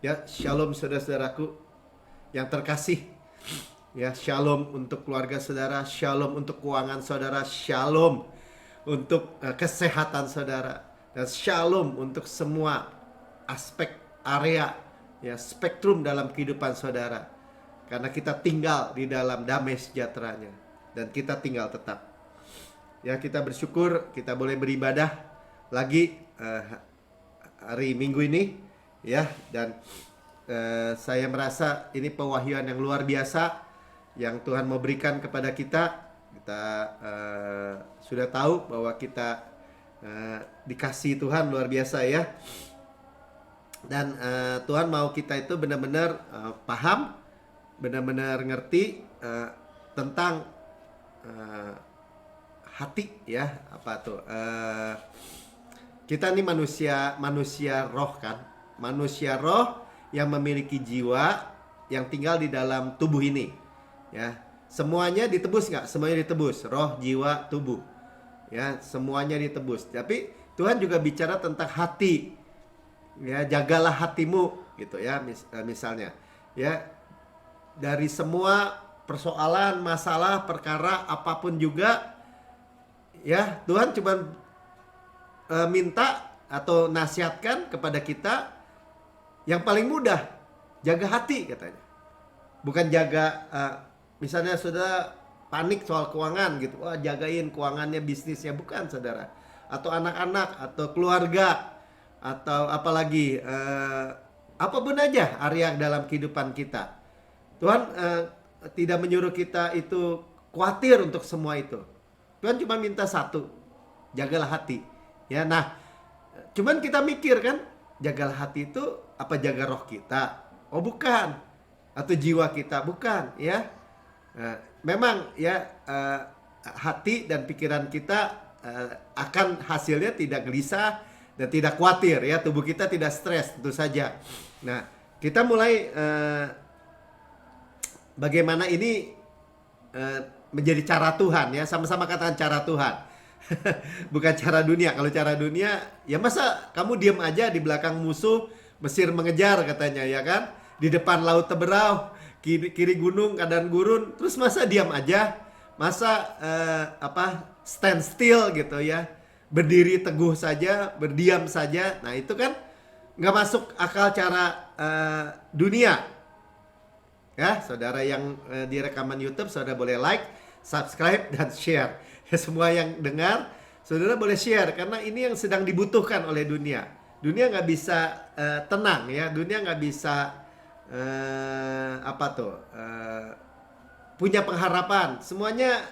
Ya, shalom saudara-saudaraku yang terkasih. Ya, shalom untuk keluarga saudara, shalom untuk keuangan saudara, shalom untuk kesehatan saudara, dan shalom untuk semua aspek area, ya, spektrum dalam kehidupan saudara. Karena kita tinggal di dalam damai sejahteranya dan kita tinggal tetap. Ya, kita bersyukur kita boleh beribadah lagi hari Minggu ini, ya, dan saya merasa ini pewahyuan yang luar biasa yang Tuhan mau berikan kepada kita. Kita sudah tahu bahwa kita dikasihi Tuhan luar biasa, ya, dan Tuhan mau kita itu benar-benar paham, benar-benar ngerti tentang hati, ya, apa tuh, kita ini manusia roh, kan, manusia roh yang memiliki jiwa yang tinggal di dalam tubuh ini, ya. Semuanya ditebus nggak? Semuanya ditebus, roh, jiwa, tubuh, ya, semuanya ditebus. Tapi Tuhan juga bicara tentang hati, ya, jagalah hatimu, gitu, ya, misalnya, ya, dari semua persoalan, masalah, perkara apapun juga, ya, Tuhan cuma minta atau nasihatkan kepada kita yang paling mudah, jaga hati, katanya. Bukan jaga, misalnya saudara panik soal keuangan gitu, wah, jagain keuangannya, bisnisnya, bukan, saudara. Atau anak-anak, atau keluarga, atau apalagi apapun aja area dalam kehidupan kita. Tuhan tidak menyuruh kita itu khawatir untuk semua itu. Tuhan cuma minta satu, jagalah hati. Ya, nah, cuman kita mikir, kan, jagalah hati itu apa, jaga roh kita? Oh, bukan. Atau jiwa kita, bukan, ya. Memang, ya, hati dan pikiran kita akan hasilnya tidak gelisah dan tidak khawatir, ya. Tubuh kita tidak stres, tentu saja. Nah, kita mulai bagaimana ini menjadi cara Tuhan, ya. Sama-sama katakan cara Tuhan. Bukan cara dunia. Kalau cara dunia, ya, masa kamu diam aja di belakang musuh, Mesir mengejar, katanya, ya kan? Di depan laut teberau, kiri gunung, kanan gurun, terus masa diam aja? Masa stand still, gitu, ya? Berdiri teguh saja, berdiam saja. Nah, itu kan nggak masuk akal cara dunia. Ya, saudara yang di rekaman YouTube, saudara boleh like, subscribe, dan share. Ya, semua yang dengar, saudara boleh share, karena ini yang sedang dibutuhkan oleh dunia. Dunia nggak bisa tenang, ya. Dunia nggak bisa punya pengharapan. Semuanya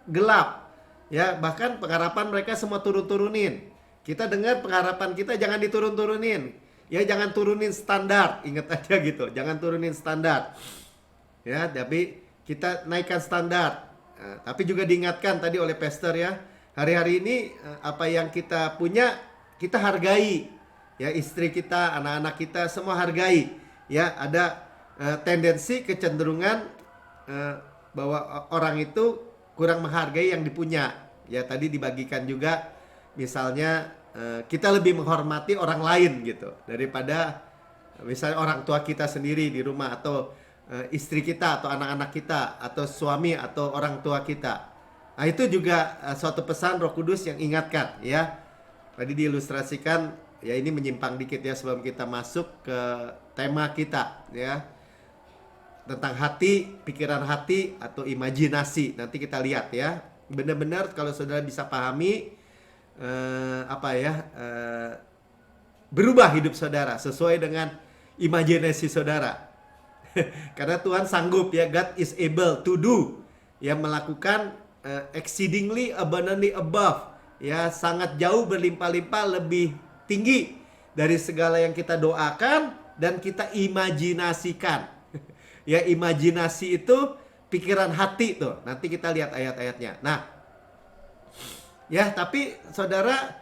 gelap, ya. Bahkan pengharapan mereka semua turun-turunin. Kita dengar pengharapan kita jangan diturun-turunin, ya. Jangan turunin standar, ingat aja gitu. Jangan turunin standar, ya. Tapi kita naikkan standar. Tapi juga diingatkan tadi oleh pastor, ya, hari-hari ini apa yang kita punya kita hargai, ya. Istri kita, anak-anak kita, semua hargai, ya. Ada tendensi kecenderungan bahwa orang itu kurang menghargai yang dipunya, ya. Tadi dibagikan juga, misalnya kita lebih menghormati orang lain, gitu, daripada misalnya orang tua kita sendiri di rumah, atau istri kita, atau anak-anak kita, atau suami, atau orang tua kita. Nah, itu juga suatu pesan Roh Kudus yang ingatkan, ya. Tadi diilustrasikan, ya, ini menyimpang dikit, ya, sebelum kita masuk ke tema kita, ya, tentang hati, pikiran hati, atau imajinasi. Nanti kita lihat, ya. Benar-benar kalau saudara bisa pahami, berubah hidup saudara sesuai dengan imajinasi saudara. Karena Tuhan sanggup, ya, God is able to do, ya, melakukan exceedingly abundantly above, ya, sangat jauh berlimpah-limpah lebih tinggi dari segala yang kita doakan dan kita imajinasikan. Ya, imajinasi itu pikiran hati tuh. Nanti kita lihat ayat-ayatnya. Nah, ya, tapi saudara,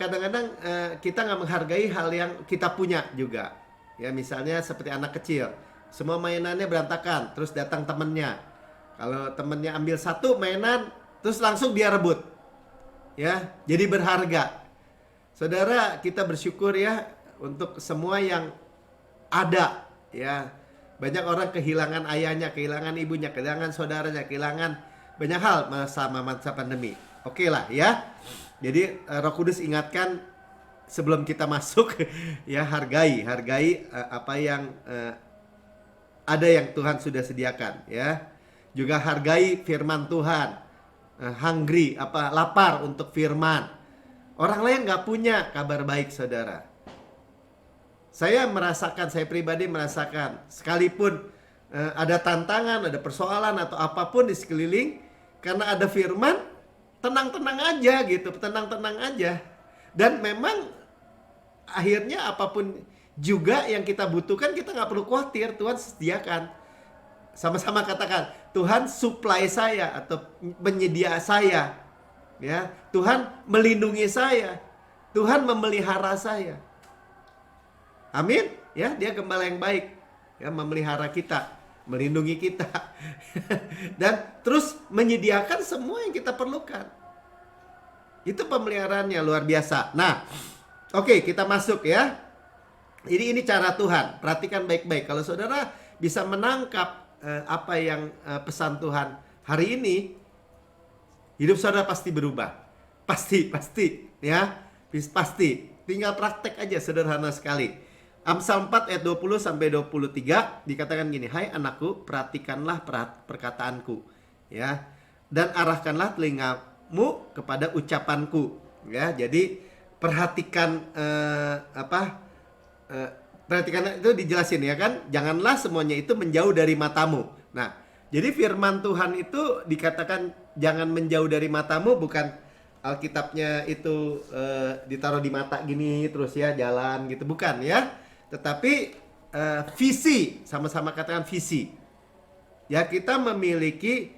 kadang-kadang kita nggak menghargai hal yang kita punya juga. Ya, misalnya seperti anak kecil. Semua mainannya berantakan, terus datang temennya. Kalau temennya ambil satu mainan, terus langsung dia rebut, ya, jadi berharga. Saudara, kita bersyukur, ya, untuk semua yang ada, ya. Banyak orang kehilangan ayahnya, kehilangan ibunya, kehilangan saudaranya, kehilangan banyak hal masa pandemi. Oke lah ya. Jadi Roh Kudus ingatkan sebelum kita masuk ya, hargai apa yang ada yang Tuhan sudah sediakan ya. Juga hargai firman Tuhan. Hungry, lapar untuk firman. Orang lain nggak punya kabar baik, saudara. Saya pribadi merasakan, sekalipun ada tantangan, ada persoalan atau apapun di sekeliling, karena ada firman, tenang-tenang aja gitu, tenang-tenang aja. Dan memang akhirnya apapun juga yang kita butuhkan, kita nggak perlu khawatir, Tuhan sediakan. Sama-sama katakan, Tuhan supply saya atau menyedia saya. Ya, Tuhan melindungi saya. Tuhan memelihara saya. Amin. Ya, dia gembala yang baik. Ya, memelihara kita, melindungi kita. Dan terus menyediakan semua yang kita perlukan. Itu pemeliharaannya luar biasa. Nah, oke, kita masuk ya. Ini cara Tuhan. Perhatikan baik-baik. Kalau saudara bisa menangkap apa yang pesan Tuhan hari ini, hidup saudara pasti berubah. Pasti ya. Pasti. Tinggal praktek aja, sederhana sekali. Amsal 4 ayat 20 sampai 23 dikatakan gini, "Hai anakku, perhatikanlah perkataanku, ya, dan arahkanlah telingamu kepada ucapanku." Ya, jadi perhatikan perhatikan itu dijelasin ya kan, janganlah semuanya itu menjauh dari matamu. Nah, jadi firman Tuhan itu dikatakan jangan menjauh dari matamu, bukan Alkitabnya itu ditaruh di mata gini terus ya jalan gitu, bukan ya. Tetapi visi, sama-sama katakan visi. Ya, kita memiliki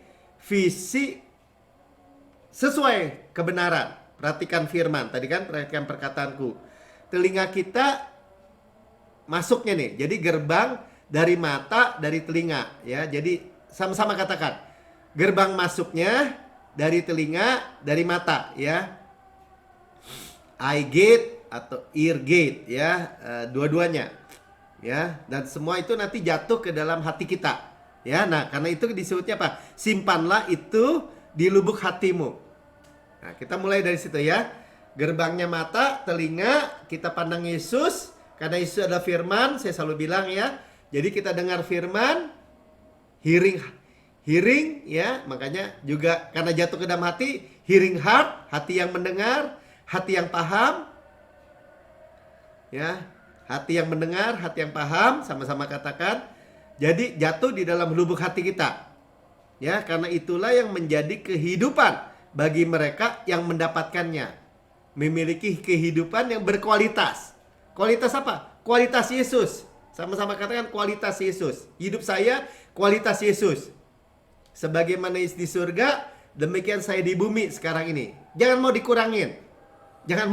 visi sesuai kebenaran. Perhatikan firman, tadi kan perhatikan perkataanku. Telinga kita masuknya nih, jadi gerbang dari mata, dari telinga ya. Jadi sama-sama katakan, gerbang masuknya dari telinga, dari mata ya. Eye gate atau ear gate ya, dua-duanya ya. Dan semua itu nanti jatuh ke dalam hati kita ya. Nah, karena itu disebutnya apa? Simpanlah itu di lubuk hatimu. Nah, kita mulai dari situ ya. Gerbangnya mata, telinga, kita pandang Yesus. Karena Yesus adalah firman, saya selalu bilang ya. Jadi kita dengar firman, hearing ya. Makanya juga karena jatuh ke dalam hati, hearing heart, hati yang mendengar, hati yang paham. Ya, hati yang mendengar, hati yang paham, sama-sama katakan. Jadi jatuh di dalam lubuk hati kita. Ya, karena itulah yang menjadi kehidupan bagi mereka yang mendapatkannya. Memiliki kehidupan yang berkualitas. Kualitas apa? Kualitas Yesus. Sama-sama katakan kualitas Yesus. Hidup saya kualitas Yesus. Sebagaimana di surga, demikian saya di bumi sekarang ini. Jangan mau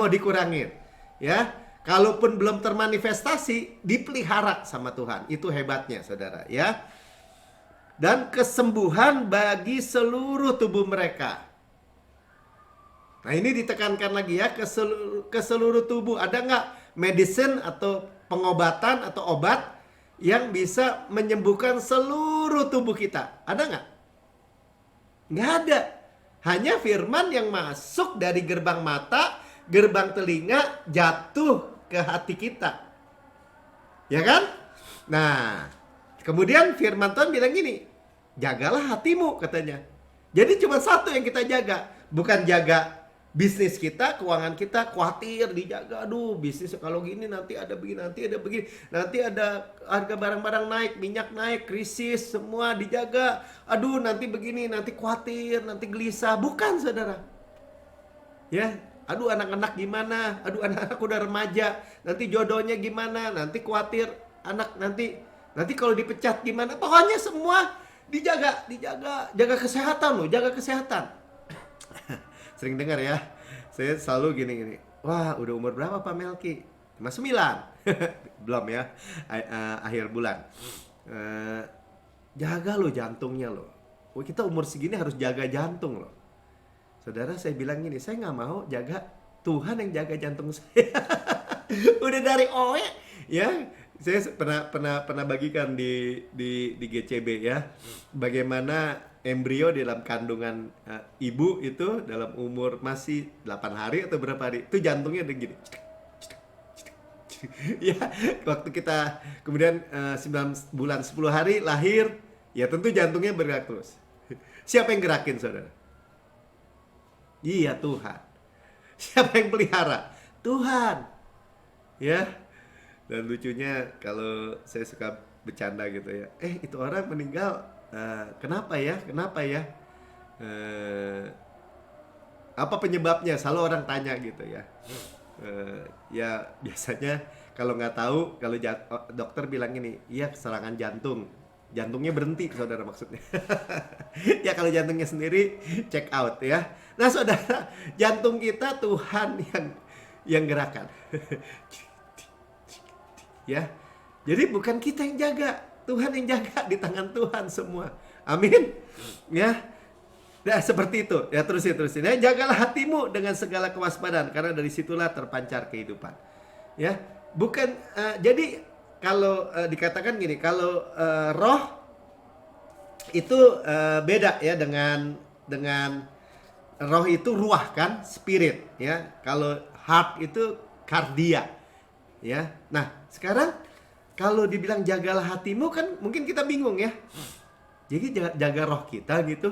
dikurangin. Ya. Kalaupun belum termanifestasi, dipelihara sama Tuhan. Itu hebatnya, saudara ya. Dan kesembuhan bagi seluruh tubuh mereka. Nah, ini ditekankan lagi ya, ke seluruh tubuh. Ada nggak medicine atau pengobatan atau obat yang bisa menyembuhkan seluruh tubuh kita? Ada nggak? Nggak ada. Hanya firman yang masuk dari gerbang mata, gerbang telinga, jatuh ke hati kita. Ya kan? Nah, kemudian firman Tuhan bilang gini, jagalah hatimu katanya. Jadi cuma satu yang kita jaga. Bukan jaga bisnis kita, keuangan kita, khawatir dijaga. Aduh, bisnis kalau gini nanti ada begini, nanti ada harga barang-barang naik, minyak naik, krisis, semua dijaga. Aduh, nanti begini, nanti khawatir, nanti gelisah. Bukan, saudara. Ya, aduh anak-anak gimana? Aduh anak-anak udah remaja, nanti jodohnya gimana? Nanti khawatir anak nanti kalau dipecat gimana? Pokoknya semua dijaga, jaga kesehatan loh, jaga kesehatan. Sering dengar ya, saya selalu gini. Wah, udah umur berapa Pak Melki? 59. Belum ya, akhir bulan. Jaga loh jantungnya loh. Kita umur segini harus jaga jantung loh. Saudara, saya bilang gini, saya nggak mau jaga, Tuhan yang jaga jantung saya. Udah dari oe ya, Saya pernah bagikan di GCB ya, bagaimana embrio di dalam kandungan ibu itu dalam umur masih 8 hari atau berapa hari, itu jantungnya udah gini. Ya, waktu kita kemudian 9 bulan 10 hari lahir, ya tentu jantungnya bergerak terus. Siapa yang gerakin, saudara? Iya, Tuhan. Siapa yang pelihara? Tuhan. Ya. Dan lucunya kalau saya suka bercanda gitu ya, itu orang meninggal, kenapa ya? Kenapa ya? Apa penyebabnya? Selalu orang tanya gitu ya. Ya biasanya kalau nggak tahu, kalau dokter bilang ini, iya serangan jantung, jantungnya berhenti, saudara, maksudnya. Ya kalau jantungnya sendiri check out ya. Nah saudara, jantung kita Tuhan yang gerakan. Ya, jadi bukan kita yang jaga, Tuhan yang jaga, di tangan Tuhan semua. Amin. Ya. Nah, seperti itu. Ya, terusin. Ya, jagalah hatimu dengan segala kewaspadaan, karena dari situlah terpancar kehidupan. Ya, bukan jadi kalau dikatakan gini, kalau roh itu beda ya dengan roh itu ruah kan, spirit ya. Kalau heart itu kardia. Ya. Nah, sekarang kalau dibilang jagalah hatimu kan mungkin kita bingung ya. Jadi jaga roh kita gitu.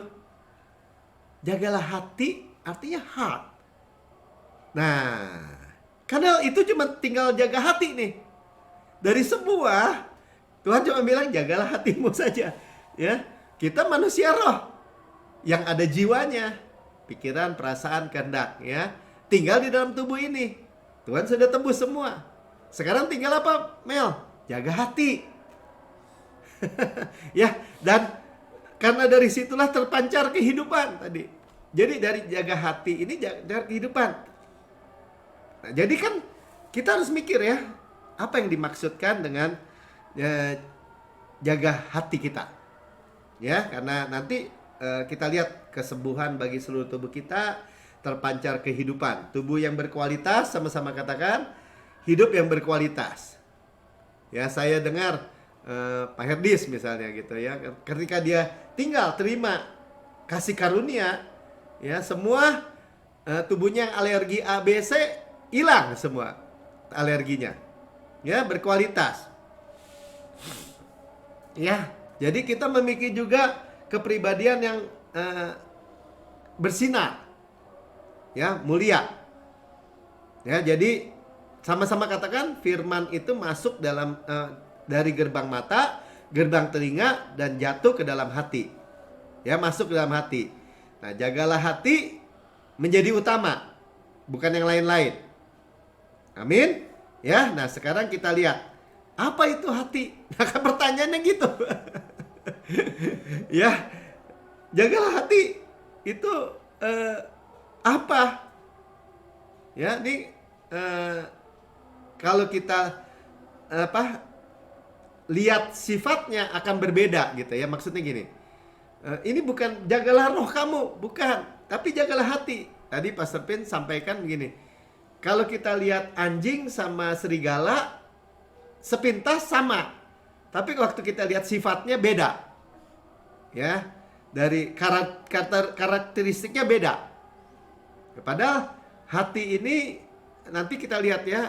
Jagalah hati artinya heart. Nah, karena itu cuma tinggal jaga hati nih. Dari semua Tuhan cuma bilang jagalah hatimu saja. Ya, kita manusia roh yang ada jiwanya, pikiran, perasaan, kehendak ya. Tinggal di dalam tubuh ini. Tuhan sudah tembus semua. Sekarang tinggal apa, Mel? Jaga hati. Ya, dan karena dari situlah terpancar kehidupan tadi. Jadi dari jaga hati ini jaga kehidupan. Nah, jadi kan kita harus mikir ya, apa yang dimaksudkan dengan jaga hati kita. Ya, karena nanti kita lihat kesembuhan bagi seluruh tubuh kita, terpancar kehidupan. Tubuh yang berkualitas, sama-sama katakan, hidup yang berkualitas. Ya, saya dengar Pak Herdis misalnya gitu ya, ketika dia tinggal terima kasih karunia, ya semua tubuhnya yang alergi A, B, C hilang semua alerginya. Ya, berkualitas. Ya, jadi kita memiliki juga kepribadian yang bersinar. Ya, mulia. Ya, jadi sama-sama katakan firman itu masuk dalam dari gerbang mata, gerbang telinga, dan jatuh ke dalam hati. Ya, masuk ke dalam hati. Nah, jagalah hati menjadi utama, bukan yang lain-lain. Amin. Ya, nah sekarang kita lihat apa itu hati. Nah, kan pertanyaannya gitu. Ya, jagalah hati itu apa? Ya, ini kalau kita lihat sifatnya akan berbeda gitu ya. Maksudnya gini, ini bukan jagalah roh kamu, bukan, tapi jagalah hati. Tadi Pastor Pin sampaikan begini, kalau kita lihat anjing sama serigala sepintas sama, tapi waktu kita lihat sifatnya beda. Ya, dari karakteristiknya beda. Padahal hati ini nanti kita lihat ya,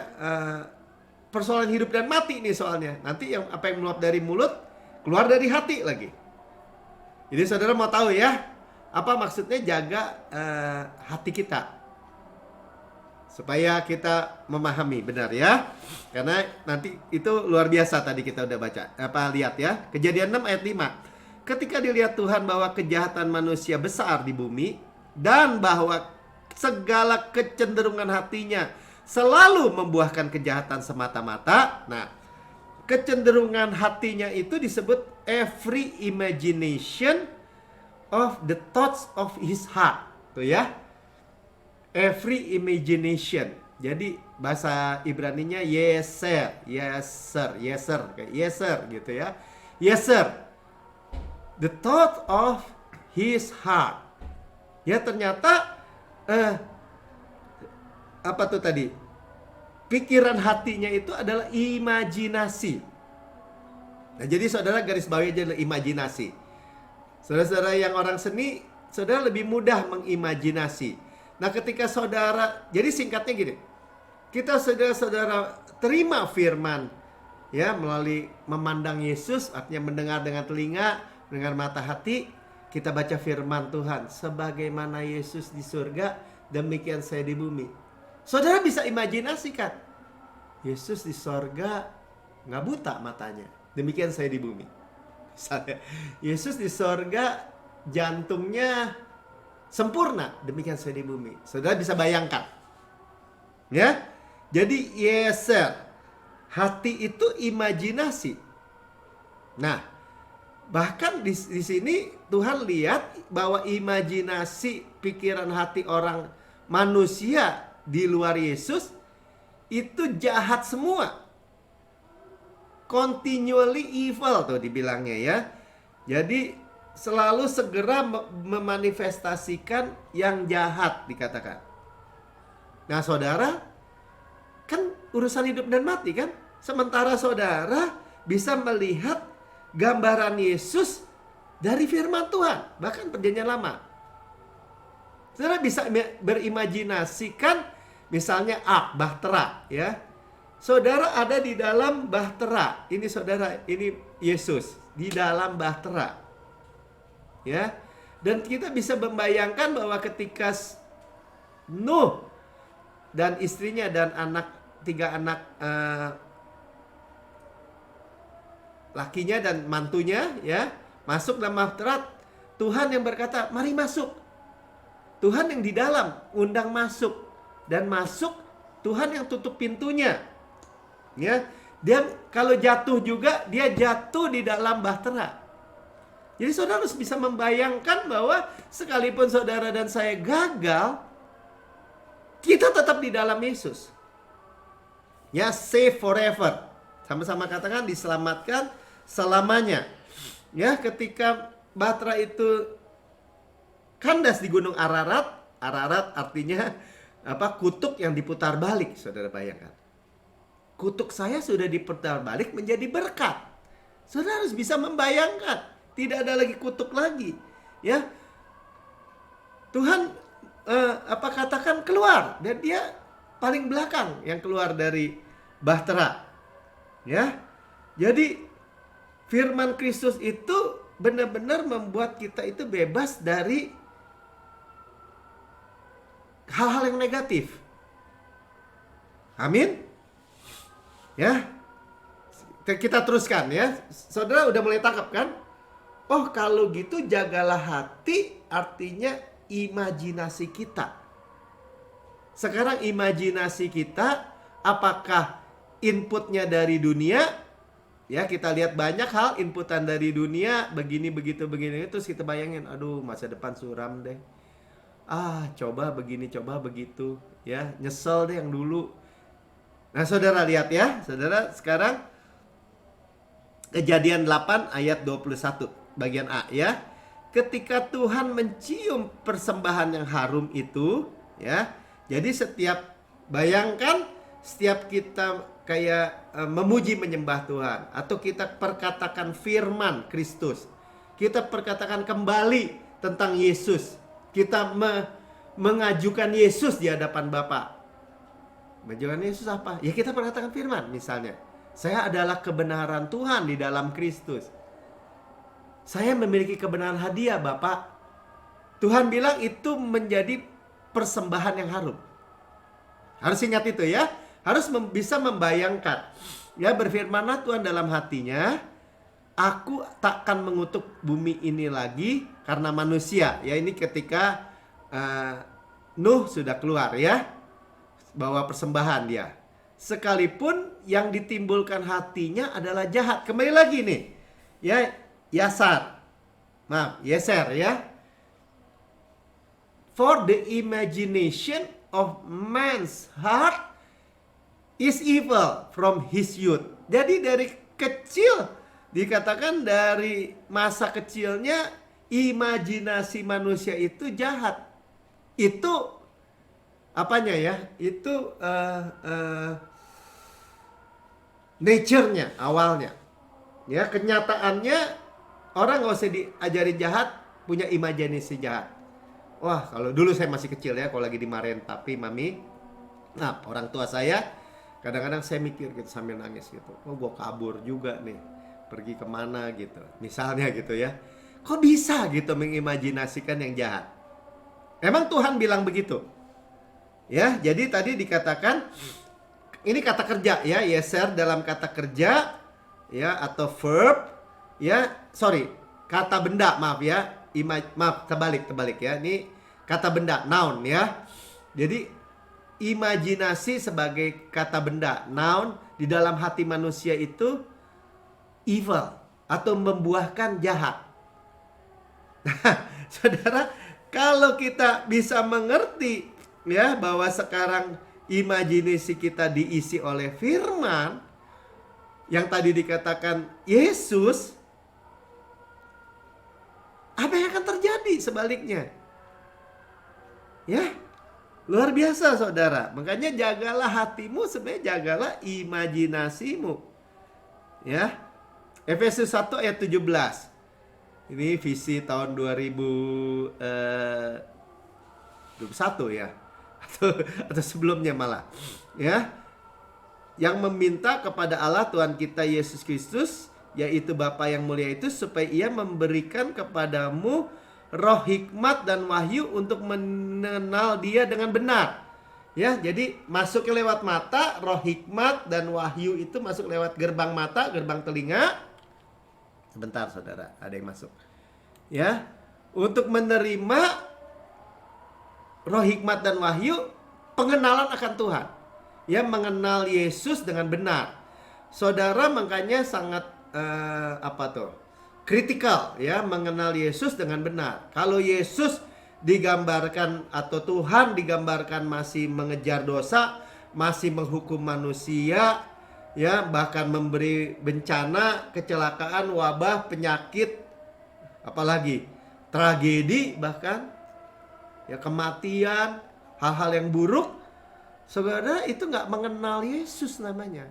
persoalan hidup dan mati nih soalnya. Nanti yang apa yang meluap dari mulut keluar dari hati lagi. Jadi saudara mau tahu ya, apa maksudnya jaga hati kita, supaya kita memahami benar ya. Karena nanti itu luar biasa, tadi kita udah baca, lihat ya. Kejadian 6 ayat 5. Ketika dilihat Tuhan bahwa kejahatan manusia besar di bumi, dan bahwa segala kecenderungan hatinya selalu membuahkan kejahatan semata-mata. Nah, kecenderungan hatinya itu disebut every imagination of the thoughts of his heart. Tuh ya. Every imagination. Jadi bahasa Ibraninya yeser, yeser, yeser, kayak yeser gitu ya. Yeser. The thought of his heart. Ya, ternyata apa tuh tadi? Pikiran hatinya itu adalah imajinasi. Nah, jadi saudara garis bawahi aja imajinasi. Saudara-saudara yang orang seni, saudara lebih mudah mengimajinasi. Nah, ketika saudara, jadi singkatnya gini, kita saudara-saudara terima firman, ya, melalui memandang Yesus, artinya mendengar dengan telinga, mendengar mata hati, kita baca firman Tuhan. Sebagaimana Yesus di surga, demikian saya di bumi. Saudara bisa imajinasikan, Yesus di surga nggak buta matanya, demikian saya di bumi. Misalnya, Yesus di sorga jantungnya sempurna, demikian saya di bumi. Saudara bisa bayangkan, ya. Jadi yeser, hati itu imajinasi. Nah, bahkan di sini Tuhan lihat bahwa imajinasi pikiran hati orang manusia di luar Yesus itu jahat semua. Continually evil tuh dibilangnya, ya. Jadi selalu segera memanifestasikan yang jahat dikatakan. Nah, saudara, kan urusan hidup dan mati kan. Sementara saudara bisa melihat gambaran Yesus dari firman Tuhan, bahkan perjanjian lama. Saudara bisa berimajinasikan misalnya bahtera, ya. Saudara ada di dalam bahtera. Ini saudara, ini Yesus di dalam bahtera. Ya. Dan kita bisa membayangkan bahwa ketika Nuh dan istrinya dan tiga anak lakinya dan mantunya, ya, masuk dalam bahtera, Tuhan yang berkata, "Mari masuk." Tuhan yang di dalam undang masuk, dan masuk, Tuhan yang tutup pintunya. Ya, dia kalau jatuh juga dia jatuh di dalam bahtera. Jadi saudara harus bisa membayangkan bahwa sekalipun saudara dan saya gagal, kita tetap di dalam Yesus. Ya, save forever. Sama-sama katakan diselamatkan selamanya. Ya, ketika bahtera itu kandas di Gunung Ararat, Ararat artinya kutub yang diputar balik, saudara bayangkan. Kutuk saya sudah diputar balik menjadi berkat. Saudara harus bisa membayangkan, tidak ada lagi kutuk lagi, ya. Tuhan katakan keluar, dan dia paling belakang yang keluar dari bahtera, ya. Jadi firman Kristus itu benar-benar membuat kita itu bebas dari hal-hal yang negatif. Amin. Ya, kita teruskan, ya. Saudara udah mulai tangkap kan? Oh, kalau gitu jagalah hati, artinya imajinasi kita. Sekarang imajinasi kita, apakah inputnya dari dunia? Ya, kita lihat banyak hal inputan dari dunia, begini, begitu, begini. Terus kita bayangin, aduh, masa depan suram deh. Coba begini, coba begitu. Ya, nyesel deh yang dulu. Nah, saudara lihat, ya. Saudara sekarang Kejadian 8 ayat 21 bagian A, ya. Ketika Tuhan mencium persembahan yang harum itu, ya. Jadi bayangkan setiap kita kayak memuji menyembah Tuhan, atau kita perkatakan firman Kristus, kita perkatakan kembali tentang Yesus, kita mengajukan Yesus di hadapan Bapa. Menunjukkan Yesus apa? Ya, kita perkatakan firman, misalnya, saya adalah kebenaran Tuhan di dalam Kristus. Saya memiliki kebenaran hadiah, Bapak. Tuhan bilang itu menjadi persembahan yang harum. Harus ingat itu, ya. Harus bisa membayangkan. Ya, berfirmanlah Tuhan dalam hatinya, aku takkan mengutuk bumi ini lagi karena manusia. Ya, ini ketika Nuh sudah keluar, ya. Bawa persembahan dia. Sekalipun yang ditimbulkan hatinya adalah jahat. Kembali lagi nih, ya, Yeser, ya. For the imagination of man's heart is evil from his youth. Jadi dari kecil, dikatakan dari masa kecilnya, imajinasi manusia itu jahat. Itu apanya, ya? Itu nature-nya awalnya. Ya, kenyataannya orang nggak usah diajarin jahat, punya imajinasi jahat. Wah, kalau dulu saya masih kecil ya, kalau lagi dimarahin papi, mami, nah orang tua saya, kadang-kadang saya mikir gitu sambil nangis gitu. Oh, gue kabur juga nih, pergi kemana gitu. Misalnya gitu ya. Kok bisa gitu mengimajinasikan yang jahat? Emang Tuhan bilang begitu? Ya, jadi tadi dikatakan ini kata kerja ya, yeser dalam kata kerja ya atau verb ya, sorry, kata benda, maaf ya. Maaf, terbalik ya. Ini kata benda, noun ya. Jadi imajinasi sebagai kata benda, noun di dalam hati manusia itu evil atau membuahkan jahat. Saudara, kalau kita bisa mengerti ya bahwa sekarang imajinasi kita diisi oleh firman yang tadi dikatakan Yesus, apa yang akan terjadi sebaliknya? Ya, luar biasa saudara. Makanya jagalah hatimu, sebenarnya jagalah imajinasimu. Ya, Efesus 1 ayat 17. Ini visi tahun 2021 ya. Atau sebelumnya malah. Ya, yang meminta kepada Allah Tuhan kita Yesus Kristus, yaitu Bapa yang mulia itu, supaya ia memberikan kepadamu roh hikmat dan wahyu untuk mengenal dia dengan benar. Ya, jadi masuk lewat mata, roh hikmat dan wahyu itu masuk lewat gerbang mata, gerbang telinga. Sebentar saudara, ada yang masuk. Ya, untuk menerima roh hikmat dan wahyu, pengenalan akan Tuhan. Ya, mengenal Yesus dengan benar. Saudara makanya sangat kritikal ya, mengenal Yesus dengan benar. Kalau Yesus digambarkan atau Tuhan digambarkan masih mengejar dosa, masih menghukum manusia, ya, bahkan memberi bencana, kecelakaan, wabah, penyakit, apalagi tragedi, bahkan ya kematian, hal-hal yang buruk. Saudara, itu nggak mengenal Yesus namanya.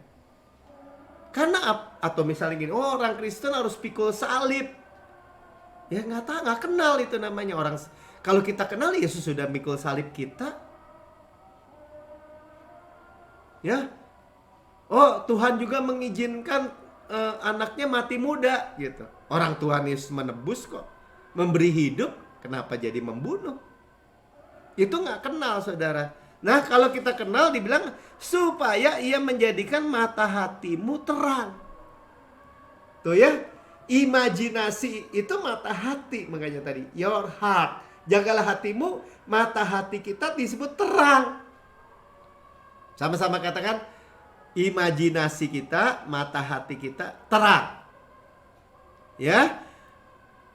Karena atau misalnya gini, oh orang Kristen harus pikul salib. Ya nggak kenal itu namanya orang. Kalau kita kenal Yesus sudah mikul salib kita. Ya. Oh, Tuhan juga mengizinkan anaknya mati muda gitu. Orang Tuhan Yesus menebus kok. Memberi hidup, kenapa jadi membunuh? Itu nggak kenal saudara. Nah, kalau kita kenal dibilang supaya ia menjadikan mata hatimu terang. Tuh ya, imajinasi itu mata hati, makanya tadi your heart. Jagalah hatimu, mata hati kita disebut terang. Sama-sama katakan, imajinasi kita, mata hati kita terang. Ya,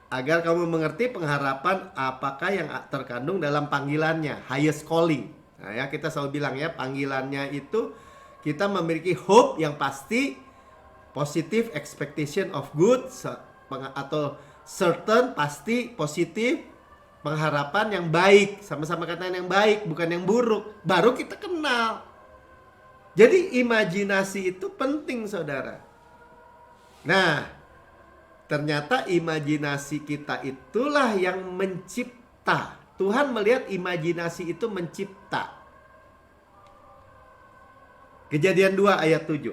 agar kamu mengerti pengharapan apakah yang terkandung dalam panggilannya, highest calling. Nah ya, kita selalu bilang ya, panggilannya itu kita memiliki hope yang pasti, positive expectation of good, atau certain, pasti, positif, pengharapan yang baik. Sama-sama katakan yang baik, bukan yang buruk. Baru kita kenal. Jadi imajinasi itu penting saudara. Nah, ternyata imajinasi kita itulah yang mencipta. Tuhan melihat imajinasi itu mencipta. Kejadian 2 ayat 7.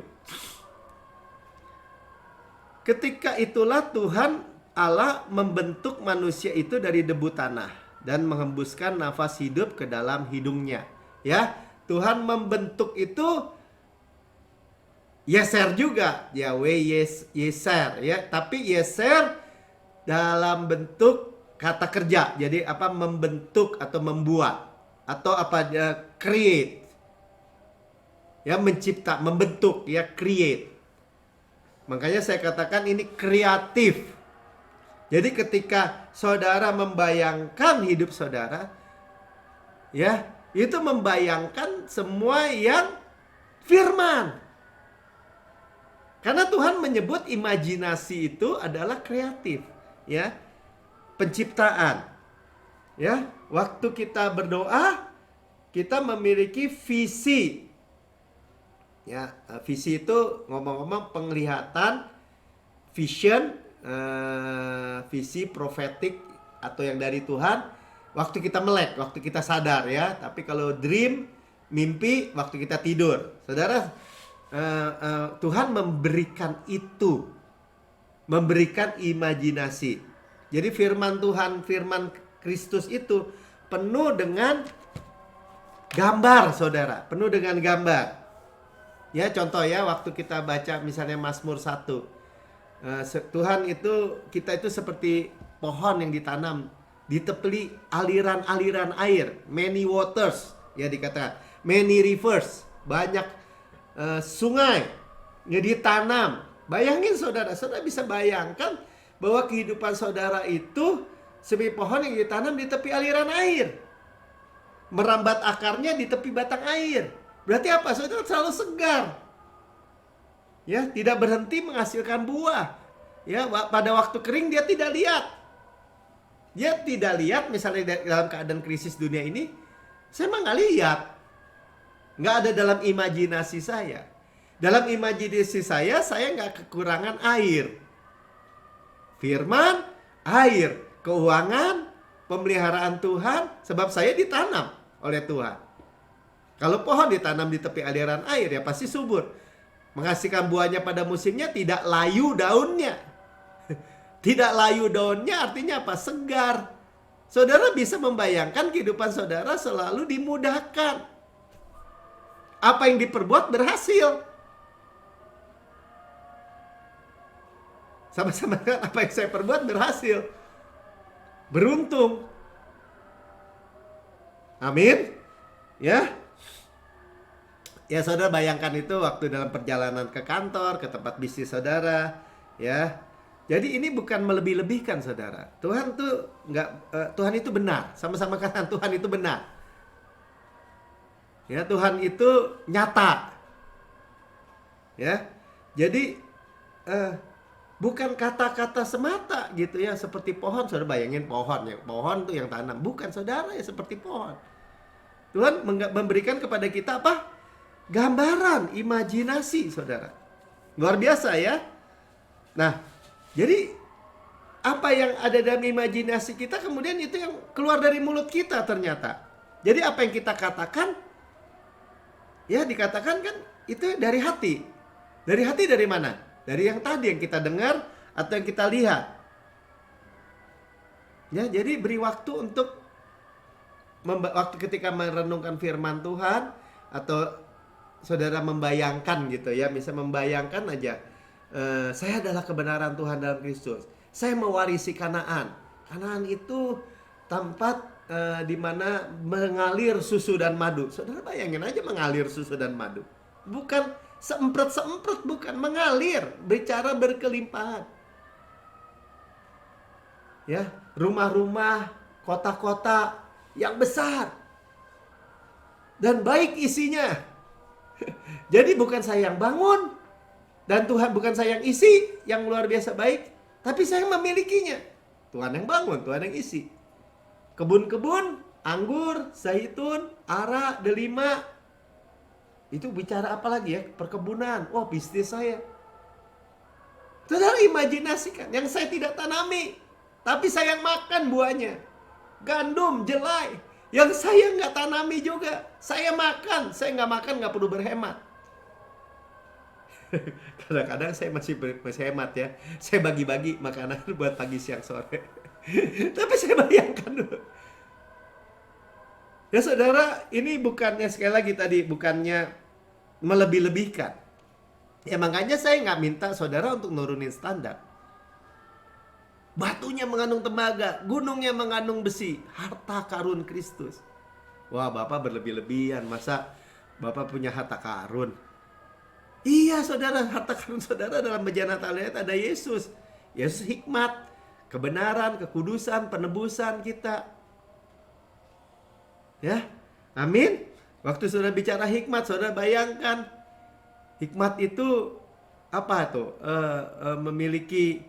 Ketika itulah Tuhan Allah membentuk manusia itu dari debu tanah dan menghembuskan nafas hidup ke dalam hidungnya. Ya, Tuhan membentuk itu Yeser juga, Yahweh Yeser ya, tapi Yeser dalam bentuk kata kerja. Jadi apa, membentuk atau membuat atau apa, create. Ya, mencipta, membentuk ya, create. Makanya saya katakan ini kreatif. Jadi ketika saudara membayangkan hidup saudara, ya, itu membayangkan semua yang firman. Karena Tuhan menyebut imajinasi itu adalah kreatif, ya, penciptaan. Ya, waktu kita berdoa, kita memiliki visi. Ya, visi itu ngomong-ngomong penglihatan, vision, visi profetik atau yang dari Tuhan, waktu kita melek, waktu kita sadar ya. Tapi kalau dream, mimpi, waktu kita tidur. Saudara, Tuhan memberikan itu, memberikan imajinasi. Jadi firman Tuhan, firman Kristus itu penuh dengan gambar, saudara. Penuh dengan gambar. Ya, contoh ya, waktu kita baca misalnya Mazmur 1. Tuhan itu, kita itu seperti pohon yang ditanam di tepi aliran-aliran air. Many waters, ya dikatakan. Many rivers, banyak sungai yang ditanam. Bayangin saudara, saudara bisa bayangkan bahwa kehidupan saudara itu seperti pohon yang ditanam di tepi aliran air. Merambat akarnya di tepi batang air. Berarti apa? Saudara selalu segar. Ya, tidak berhenti menghasilkan buah. Ya, pada waktu kering dia tidak lihat. Dia tidak lihat misalnya dalam keadaan krisis dunia ini, saya mah nggak lihat. Nggak ada dalam imajinasi saya. Dalam imajinasi saya nggak kekurangan air. Firman, air, keuangan, pemeliharaan Tuhan, sebab saya ditanam oleh Tuhan. Kalau pohon ditanam di tepi aliran air ya pasti subur. Menghasilkan buahnya pada musimnya, tidak layu daunnya. Tidak layu daunnya artinya apa? Segar. Saudara bisa membayangkan kehidupan saudara selalu dimudahkan. Apa yang diperbuat berhasil. Sama-sama kan apa yang saya perbuat berhasil. Beruntung. Amin. Ya. Ya, saudara bayangkan itu waktu dalam perjalanan ke kantor, ke tempat bisnis saudara, ya. Jadi ini bukan melebih-lebihkan saudara. Tuhan tuh Tuhan itu benar. Sama-sama katakan Tuhan itu benar. Ya, Tuhan itu nyata. Ya. Jadi bukan kata-kata semata gitu ya, seperti pohon. Saudara bayangin pohon ya. Pohon tuh yang tanam, bukan saudara ya seperti pohon. Tuhan memberikan kepada kita apa? Gambaran, imajinasi, saudara. Luar biasa ya. Nah, jadi apa yang ada dalam imajinasi kita kemudian itu yang keluar dari mulut kita ternyata. Jadi apa yang kita katakan, ya dikatakan kan itu dari hati. Dari hati dari mana? Dari yang tadi yang kita dengar atau yang kita lihat. Ya, jadi beri waktu untuk waktu ketika merenungkan firman Tuhan atau saudara membayangkan gitu ya, misalnya membayangkan aja, saya adalah kebenaran Tuhan dalam Kristus. Saya mewarisi Kanaan. Kanaan itu tempat di mana mengalir susu dan madu. Saudara bayangin aja mengalir susu dan madu. Bukan seemprot-seemprot, bukan, mengalir, bicara berkelimpahan. Ya, rumah-rumah, kota-kota yang besar dan baik isinya. Jadi bukan saya yang bangun dan Tuhan bukan saya yang isi yang luar biasa baik, tapi saya yang memilikinya. Tuhan yang bangun, Tuhan yang isi. Kebun-kebun, anggur, zaitun, ara, delima. Itu bicara apa lagi ya? Perkebunan. Wah, bisnis saya. Saudara imajinasikan yang saya tidak tanami, tapi saya yang makan buahnya. Gandum, jelai, yang saya nggak tanami juga, saya makan. Saya nggak makan, nggak perlu berhemat. Kadang-kadang saya masih hemat ya. Saya bagi-bagi makanan buat pagi, siang, sore. Tapi saya bayangkan dulu. Ya saudara, ini bukannya sekali lagi tadi, bukannya melebih-lebihkan. Ya makanya saya nggak minta saudara untuk nurunin standar. Batunya mengandung tembaga, gunungnya mengandung besi, harta karun Kristus. Wah, Bapak berlebih-lebihan, masa Bapak punya harta karun? Iya saudara, harta karun saudara dalam bejana taliat ada Yesus. Yesus hikmat, kebenaran, kekudusan, penebusan kita. Ya, amin. Waktu saudara bicara hikmat, saudara bayangkan hikmat itu apa tuh? Memiliki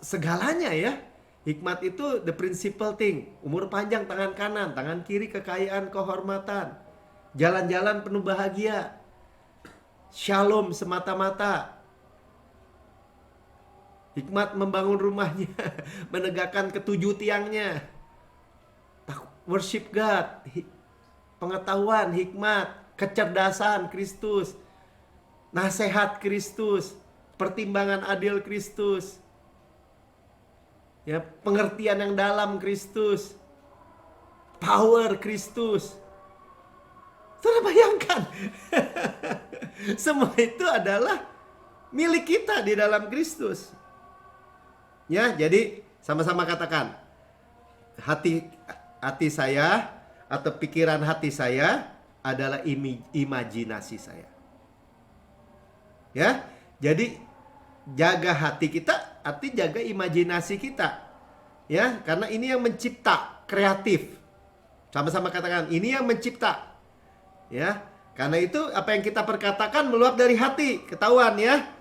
segalanya ya. Hikmat itu the principal thing. Umur panjang tangan kanan, tangan kiri kekayaan, kehormatan. Jalan-jalan penuh bahagia. shalom semata-mata. Hikmat membangun rumahnya, menegakkan ketujuh tiangnya. Worship God, pengetahuan, hikmat, kecerdasan Kristus, nasihat Kristus, pertimbangan adil Kristus, ya, pengertian yang dalam Kristus, power Kristus. Saudara bayangkan, semua itu adalah milik kita di dalam Kristus. Ya, jadi sama-sama katakan, hati saya atau pikiran hati saya adalah imajinasi saya. Ya, jadi jaga hati kita, arti jaga imajinasi kita. Ya, karena ini yang mencipta, kreatif. Sama-sama katakan, ini yang mencipta. Ya, karena itu apa yang kita perkatakan meluap dari hati, ketahuan ya.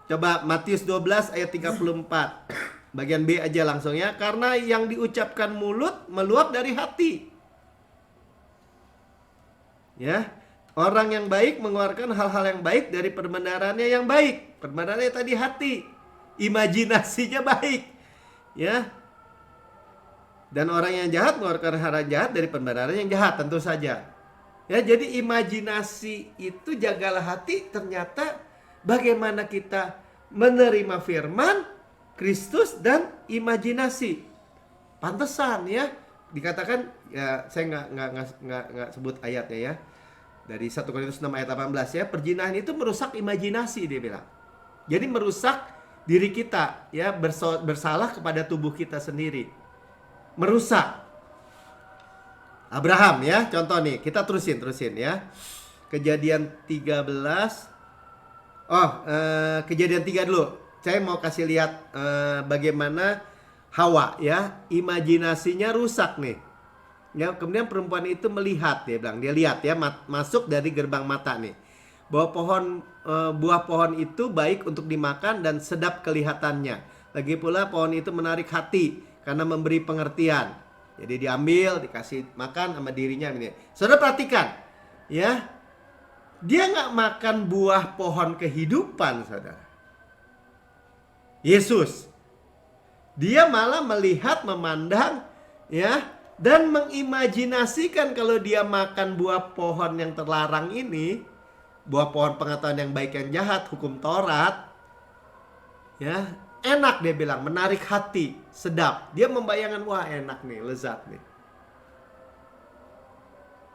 Coba Matius 12 ayat 34. Bagian B aja langsung ya. Karena yang diucapkan mulut meluap dari hati. Ya, orang yang baik mengeluarkan hal-hal yang baik dari perbendaharanya yang baik. Perbendaharanya tadi hati, imajinasinya baik. Ya. Dan orang yang jahat mengeluarkan hal yang jahat dari perbendaharanya yang jahat, tentu saja. Ya, jadi imajinasi itu jagalah hati. Ternyata bagaimana kita menerima firman Kristus dan imajinasi. Pantesan ya dikatakan, ya saya nggak sebut ayatnya ya. Dari 1 Korintus 6 ayat 18 ya, perzinahan itu merusak imajinasi dia bilang. Jadi merusak diri kita ya, bersalah kepada tubuh kita sendiri. Merusak. Abraham ya, contoh nih, kita terusin ya. Kejadian 13. Kejadian 3 dulu. Saya mau kasih lihat bagaimana Hawa ya, imajinasinya rusak nih. Ya, kemudian perempuan itu melihat, dia bilang, dia lihat ya, masuk dari gerbang mata nih. Bahwa buah pohon itu baik untuk dimakan dan sedap kelihatannya. Lagi pula pohon itu menarik hati karena memberi pengertian. Jadi diambil, dikasih makan sama dirinya ini. Saudara perhatikan ya. Dia nggak makan buah pohon kehidupan, saudara. Yesus. Dia malah melihat, memandang, ya, dan mengimajinasikan kalau dia makan buah pohon yang terlarang ini, buah pohon pengetahuan yang baik yang jahat, hukum Taurat, ya, enak dia bilang, menarik hati, sedap. Dia membayangkan, wah enak nih, lezat nih.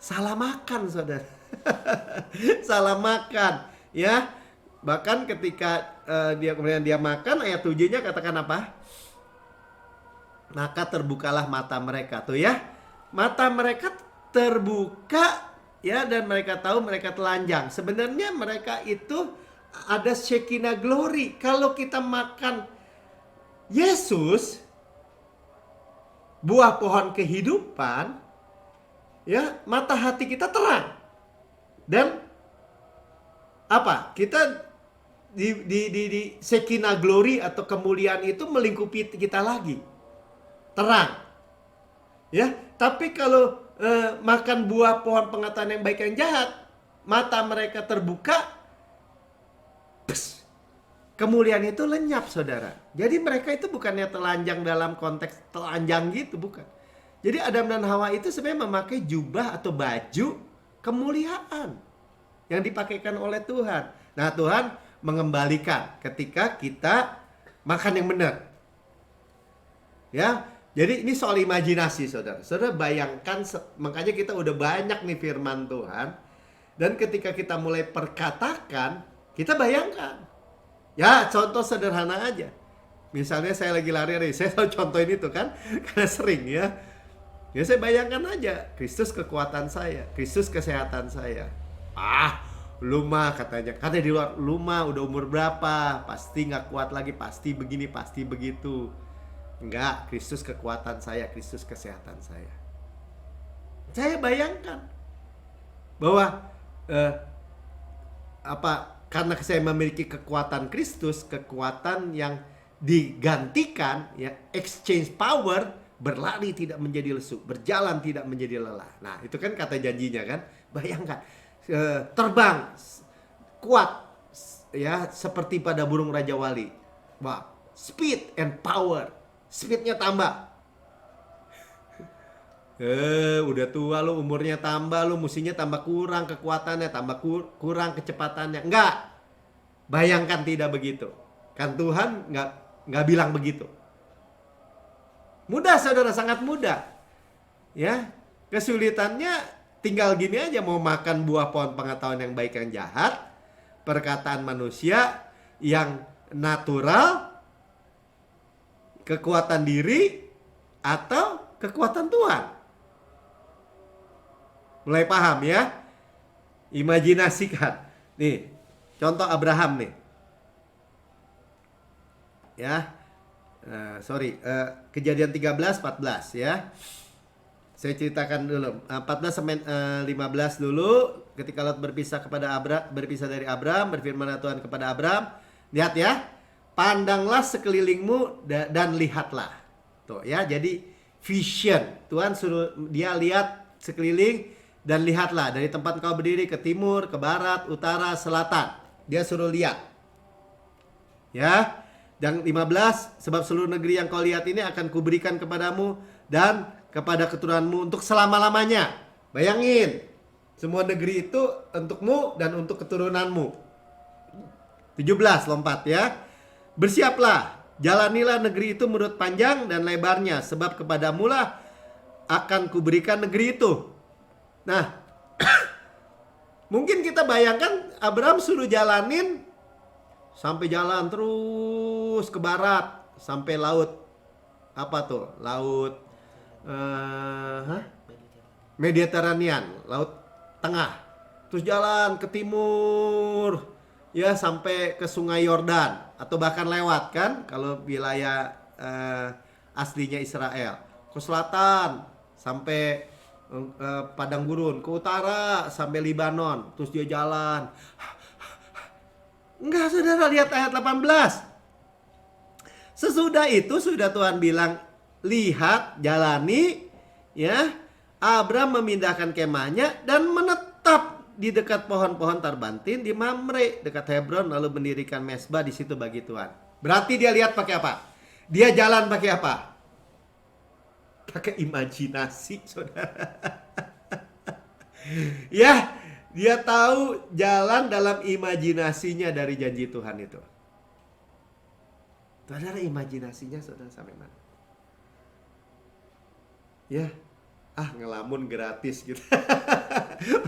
Salah makan, saudara. Salah makan ya. Bahkan ketika kemudian dia makan, ayat 7-nya katakan apa? Maka terbukalah mata mereka tuh ya. Mata mereka terbuka ya, dan mereka tahu mereka telanjang. Sebenarnya mereka itu ada Shekinah glory. Kalau kita makan Yesus, buah pohon kehidupan, ya, mata hati kita terang. Dan apa? Kita di Shekinah glory atau kemuliaan itu melingkupi kita lagi. Terang. Ya, tapi kalau makan buah pohon pengetahuan yang baik yang jahat, mata mereka terbuka, kemuliaan itu lenyap, saudara. Jadi mereka itu bukannya telanjang dalam konteks telanjang gitu, bukan. Jadi Adam dan Hawa itu sebenarnya memakai jubah atau baju kemuliaan yang dipakaikan oleh Tuhan. Nah, Tuhan mengembalikan ketika kita makan yang benar. Ya, jadi ini soal imajinasi, saudara. Saudara bayangkan, makanya kita udah banyak nih firman Tuhan. Dan ketika kita mulai perkatakan, kita bayangkan. Ya, contoh sederhana aja. Misalnya saya lagi lari, saya selalu contohin itu kan, karena sering ya. Ya saya bayangkan aja, Kristus kekuatan saya, Kristus kesehatan saya. Lu mah katanya di luar, lu mah udah umur berapa, pasti gak kuat lagi, pasti begini, pasti begitu. Enggak, Kristus kekuatan saya, Kristus kesehatan saya. Saya bayangkan bahwa karena saya memiliki kekuatan Kristus, kekuatan yang digantikan ya, exchange power, berlari tidak menjadi lesu, berjalan tidak menjadi lelah. Nah, itu kan kata janjinya kan. Bayangkan, terbang, kuat, ya, seperti pada burung Raja Wali. Wah, speed and power. Speednya tambah. Udah tua lu, umurnya tambah, lu mestinya tambah kurang kekuatannya, tambah kurang kecepatannya. Enggak. Bayangkan tidak begitu. Kan Tuhan nggak bilang begitu. Mudah saudara, sangat mudah. Ya, kesulitannya tinggal gini aja, mau makan buah pohon pengetahuan yang baik yang jahat, perkataan manusia yang natural, kekuatan diri, atau kekuatan Tuhan. Mulai paham ya? Imajinasikan. Nih, contoh Abraham nih. Ya. Kejadian 13-14 ya. Saya ceritakan dulu 14 sampai 15 dulu. Ketika Lot berpisah dari Abram, berfirman Tuhan kepada Abram, lihat ya, pandanglah sekelilingmu dan lihatlah. Tuh ya, jadi vision. Tuhan suruh dia lihat sekeliling dan lihatlah dari tempat kau berdiri ke timur, ke barat, utara, selatan. Dia suruh lihat. Ya. Dan 15, sebab seluruh negeri yang kau lihat ini akan kuberikan kepadamu dan kepada keturunanmu untuk selama-lamanya. Bayangin, semua negeri itu untukmu dan untuk keturunanmu. 17, lompat ya. Bersiaplah, jalanilah negeri itu menurut panjang dan lebarnya, sebab kepadamu lah akan kuberikan negeri itu. Nah, mungkin kita bayangkan Abraham suruh jalanin sampai jalan terus ke barat sampai laut apa tuh? Laut Mediterranean, laut tengah. Terus jalan ke timur ya sampai ke Sungai Yordan atau bahkan lewat kan kalau wilayah aslinya Israel. Ke selatan sampai padang gurun, ke utara sampai Libanon. Terus dia jalan. Enggak, saudara, lihat ayat 18. Sesudah itu sudah Tuhan bilang, lihat, jalani, ya. Abram memindahkan kemahnya dan menetap di dekat pohon-pohon tarbantin di Mamre dekat Hebron, lalu mendirikan mesbah di situ bagi Tuhan. Berarti dia lihat pakai apa? Dia jalan pakai apa? Pakai imajinasi, saudara. Ya. Dia tahu jalan dalam imajinasinya dari janji Tuhan itu. Saudara, imajinasinya saudara sampai mana? Ya, ngelamun gratis gitu.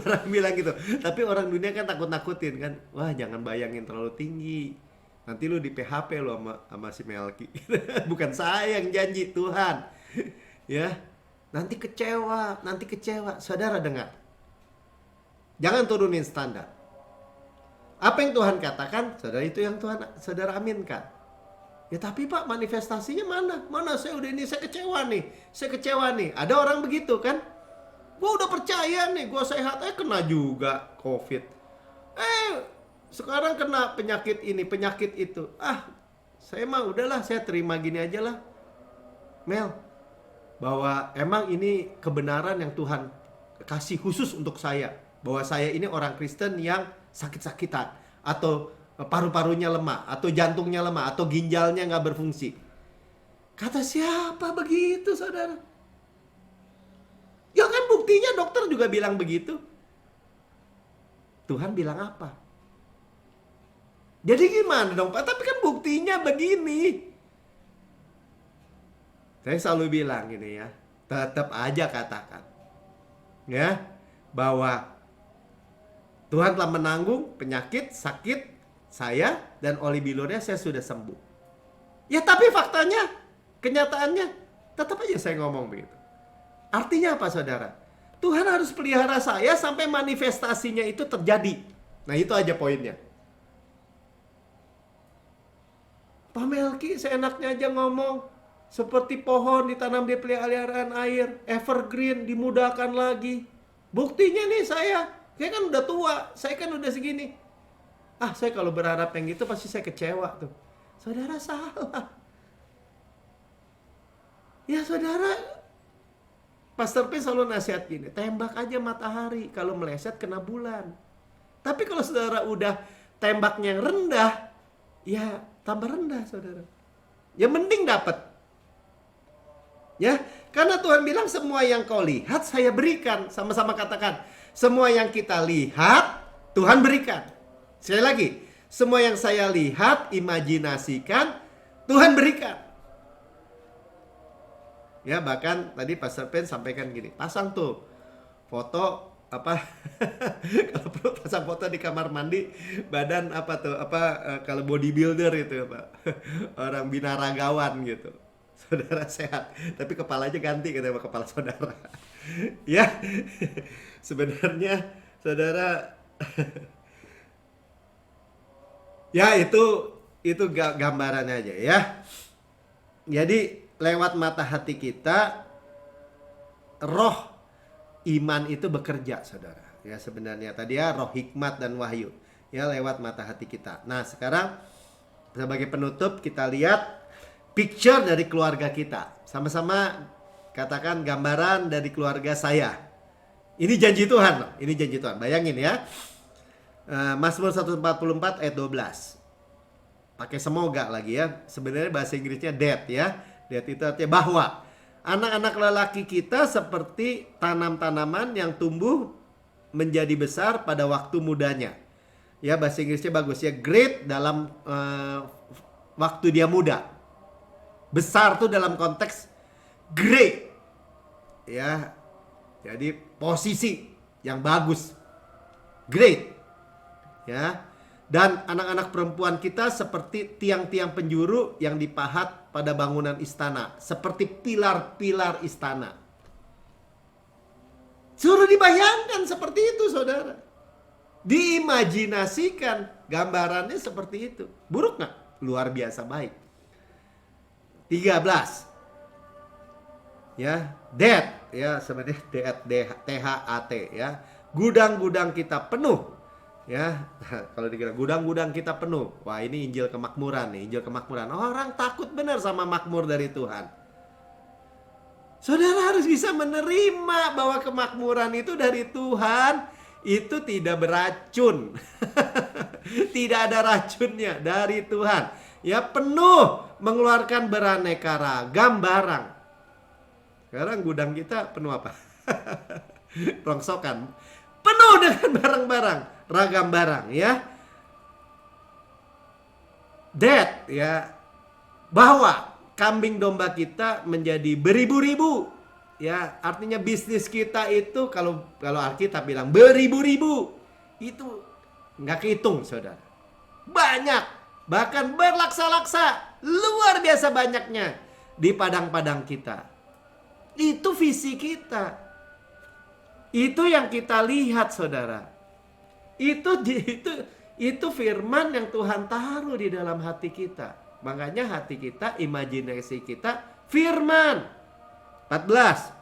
Orang bilang gitu. Tapi orang dunia kan takut-nakutin kan. Wah, jangan bayangin terlalu tinggi. Nanti lu di PHP lu sama si Melki. Bukan saya yang janji, Tuhan. Ya, nanti kecewa. Saudara dengar. Jangan turunin standar. Apa yang Tuhan katakan, saudara, itu yang Tuhan saudara aminkan. Ya tapi Pak, manifestasinya mana? Mana saya udah ini, saya kecewa nih. Ada orang begitu kan? Gua udah percaya nih, gua sehat, kena juga COVID. Sekarang kena penyakit ini, penyakit itu. Saya mah udahlah, saya terima gini aja lah. Mel, bahwa emang ini kebenaran yang Tuhan kasih khusus untuk saya. Bahwa saya ini orang Kristen yang sakit-sakitan, atau paru-parunya lemah, atau jantungnya lemah, atau ginjalnya nggak berfungsi. Kata siapa begitu, saudara? Ya kan buktinya dokter juga bilang begitu. Tuhan bilang apa? Jadi gimana dong Pak? Tapi kan buktinya begini. Saya selalu bilang gini ya, tetap aja katakan. Ya, bahwa Tuhan telah menanggung penyakit, sakit saya, dan oleh bilurnya saya sudah sembuh. Ya tapi faktanya, kenyataannya, tetap aja saya ngomong begitu. Artinya apa saudara? Tuhan harus pelihara saya sampai manifestasinya itu terjadi. Nah itu aja poinnya. Pak Melki seenaknya aja ngomong. Seperti pohon ditanam di peliharaan air, evergreen, dimudahkan lagi. Buktinya nih saya kan udah tua, saya kan udah segini. Saya kalau berharap yang gitu pasti saya kecewa tuh. Saudara salah. Ya saudara, Pastor P selalu nasihat gini, tembak aja matahari, kalau meleset kena bulan. Tapi kalau saudara udah tembaknya yang rendah, ya tambah rendah, saudara. Ya mending dapat. Ya, karena Tuhan bilang semua yang kau lihat saya berikan. Sama-sama katakan, semua yang kita lihat Tuhan berikan. Sekali lagi, semua yang saya lihat, imajinasikan, Tuhan berikan. Ya, bahkan tadi Pastor Pen sampaikan gini, pasang tuh foto apa kalau perlu pasang foto di kamar mandi badan apa tuh kalau bodybuilder itu apa orang binaragawan gitu, saudara sehat tapi kepalanya ganti katanya sama kepala saudara. Ya, sebenarnya saudara ya itu gambarannya aja ya. Jadi lewat mata hati kita roh iman itu bekerja, saudara. Ya, sebenarnya tadi ya roh hikmat dan wahyu ya lewat mata hati kita. Nah, sekarang sebagai penutup kita lihat picture dari keluarga kita. Sama-sama katakan gambaran dari keluarga saya. Ini janji Tuhan loh. Ini janji Tuhan. Bayangin ya. Mazmur 144 ayat 12. Pakai semoga lagi ya. Sebenarnya bahasa Inggrisnya that ya. That itu artinya bahwa anak-anak lelaki kita seperti tanam-tanaman yang tumbuh menjadi besar pada waktu mudanya. Ya, bahasa Inggrisnya bagus ya. Great dalam waktu dia muda. Besar tuh dalam konteks great. Ya. Jadi posisi yang bagus. Great. Ya. Dan anak-anak perempuan kita seperti tiang-tiang penjuru yang dipahat pada bangunan istana. Seperti pilar-pilar istana. Suruh dibayangkan seperti itu, saudara. Diimajinasikan gambarannya seperti itu. Buruk nggak? Luar biasa baik. 13. Ya, that. Ya, sebenarnya THAT ya. Gudang-gudang kita penuh. Ya, kalau dikira gudang-gudang kita penuh. Wah, ini Injil kemakmuran nih, Injil kemakmuran. Orang takut benar sama makmur dari Tuhan. Saudara harus bisa menerima bahwa kemakmuran itu dari Tuhan. Itu tidak beracun. Tidak ada racunnya, dari Tuhan. Ya, penuh mengeluarkan beraneka ragam barang. Sekarang gudang kita penuh apa? Rongsokan. Penuh dengan barang-barang, ragam barang ya. That ya, bahwa kambing domba kita menjadi beribu-ribu. Ya, artinya bisnis kita itu kalau Alkitab bilang beribu-ribu. Itu nggak kehitung, saudara. Banyak, bahkan berlaksa-laksa, luar biasa banyaknya di padang-padang kita. Itu visi kita. Itu yang kita lihat, saudara. Itu firman yang Tuhan taruh di dalam hati kita. Makanya hati kita, imajinasi kita, firman. 14.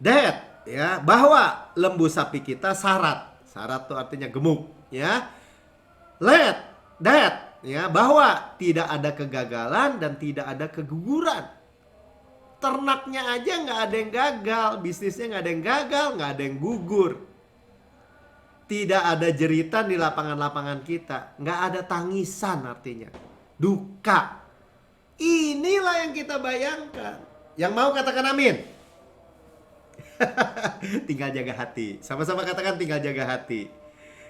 That, ya, bahwa lembu sapi kita sarat. Sarat itu artinya gemuk, ya. That, ya, bahwa tidak ada kegagalan dan tidak ada keguguran. Ternaknya aja nggak ada yang gagal, bisnisnya nggak ada yang gagal, nggak ada yang gugur. Tidak ada jeritan di lapangan-lapangan kita, nggak ada tangisan artinya, duka. Inilah yang kita bayangkan. Yang mau katakan amin. Tinggal jaga hati. Sama-sama katakan tinggal jaga hati.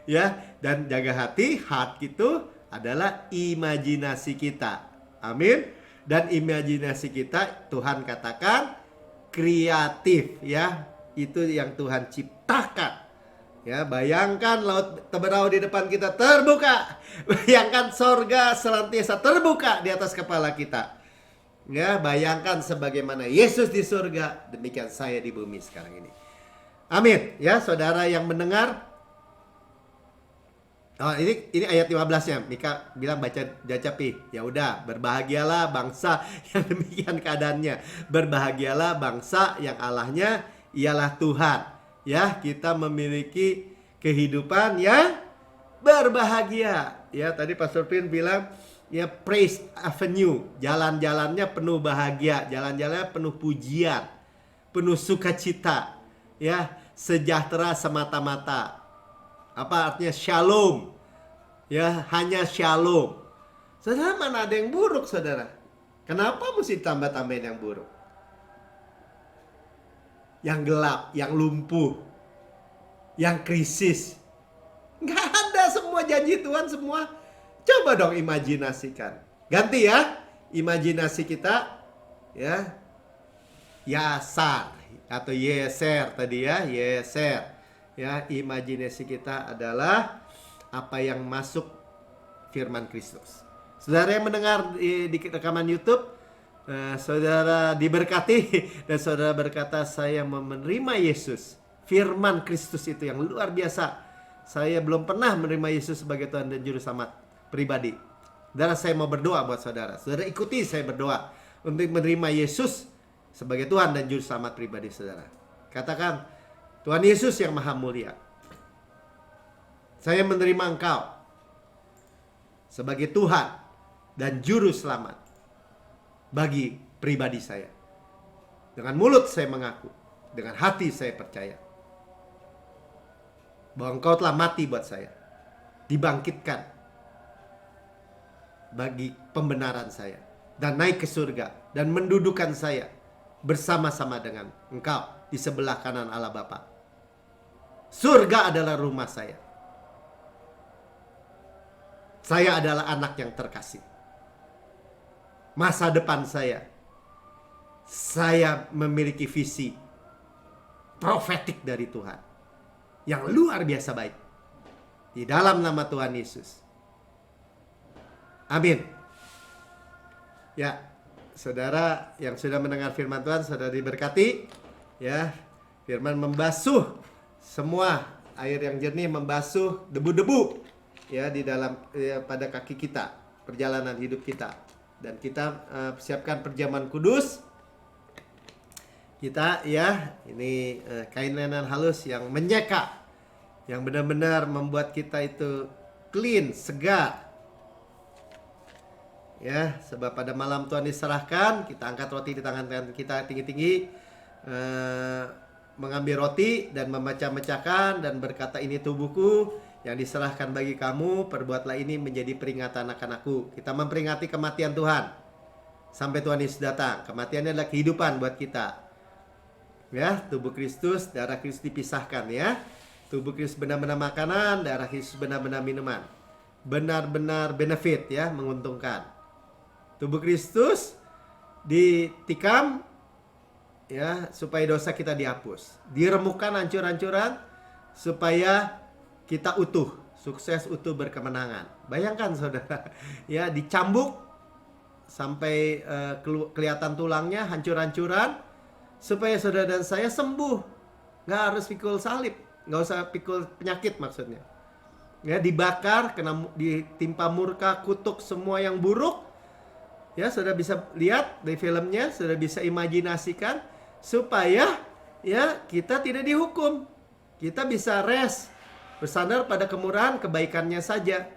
Ya, dan jaga hati, heart itu adalah imajinasi kita. Amin. Dan imajinasi kita Tuhan katakan kreatif ya. Itu yang Tuhan ciptakan. Ya, bayangkan laut Teberau di depan kita terbuka. Bayangkan sorga senantiasa terbuka di atas kepala kita. Ya, bayangkan sebagaimana Yesus di surga, demikian saya di bumi sekarang ini. Amin. Ya, saudara yang mendengar. Oh, ini ayat 15-nya. Mika bilang baca Pi. Ya udah, berbahagialah bangsa yang demikian keadaannya. Berbahagialah bangsa yang Allahnya ialah Tuhan. Ya, kita memiliki kehidupan yang berbahagia. Ya, tadi Pastor Pin bilang ya praise avenue, jalan-jalannya penuh bahagia, jalan-jalannya penuh pujian, penuh sukacita, ya, sejahtera semata-mata. Apa artinya shalom? Ya, hanya shalom. Saudara, mana ada yang buruk, saudara? Kenapa mesti tambah-tambahin yang buruk? Yang gelap, yang lumpuh, yang krisis. Nggak ada, semua janji Tuhan semua. Coba dong imajinasikan. Ganti ya, imajinasi kita. Ya, Yasar atau Yeser tadi ya, Yeser. Ya, imajinasi kita adalah apa yang masuk firman Kristus. Saudara yang mendengar di rekaman YouTube, saudara diberkati dan saudara berkata, saya menerima Yesus. Firman Kristus itu yang luar biasa. Saya belum pernah menerima Yesus sebagai Tuhan dan Juru Selamat pribadi. Saudara, saya mau berdoa buat saudara. Saudara ikuti saya berdoa untuk menerima Yesus sebagai Tuhan dan Juru Selamat pribadi saudara. Katakan, Tuhan Yesus yang maha mulia, saya menerima Engkau sebagai Tuhan dan Juru Selamat bagi pribadi saya. Dengan mulut saya mengaku, dengan hati saya percaya bahwa Engkau telah mati buat saya, dibangkitkan bagi pembenaran saya, dan naik ke surga, dan mendudukan saya bersama-sama dengan Engkau di sebelah kanan Allah Bapa. Surga adalah rumah saya. Saya adalah anak yang terkasih. Masa depan saya memiliki visi profetik dari Tuhan yang luar biasa baik. Di dalam nama Tuhan Yesus. Amin. Ya, saudara yang sudah mendengar firman Tuhan, saudara diberkati. Ya, firman membasuh semua air yang jernih, membasuh debu-debu ya di dalam pada kaki kita, perjalanan hidup kita. Dan kita persiapkan perjamuan kudus. Kita ya, ini kain lenan halus yang menyeka, yang benar-benar membuat kita itu clean, segar. Ya, sebab pada malam Tuhan diserahkan, kita angkat roti di tangan kita tinggi-tinggi, mengambil roti dan memecah-mecahkan dan berkata, ini tubuhku yang diserahkan bagi kamu, perbuatlah ini menjadi peringatan akan aku. Kita memperingati kematian Tuhan sampai Tuhan Yesus datang. Kematiannya adalah kehidupan buat kita. Ya, tubuh Kristus, darah Kristus dipisahkan ya. Tubuh Kristus benar-benar makanan, darah Kristus benar-benar minuman. Benar-benar benefit ya, menguntungkan. Tubuh Kristus ditikam ya, supaya dosa kita dihapus, diremukkan hancur-hancuran supaya kita utuh, sukses, utuh, berkemenangan. Bayangkan saudara, ya, dicambuk sampai kelihatan tulangnya hancur-hancuran supaya saudara dan saya sembuh. Nggak harus pikul salib, nggak usah pikul penyakit maksudnya. Ya, dibakar, ditimpa murka, kutuk semua yang buruk. Ya, saudara bisa lihat di filmnya, saudara bisa imajinasikan supaya ya kita tidak dihukum. Kita bisa rest, bersandar pada kemurahan kebaikannya saja.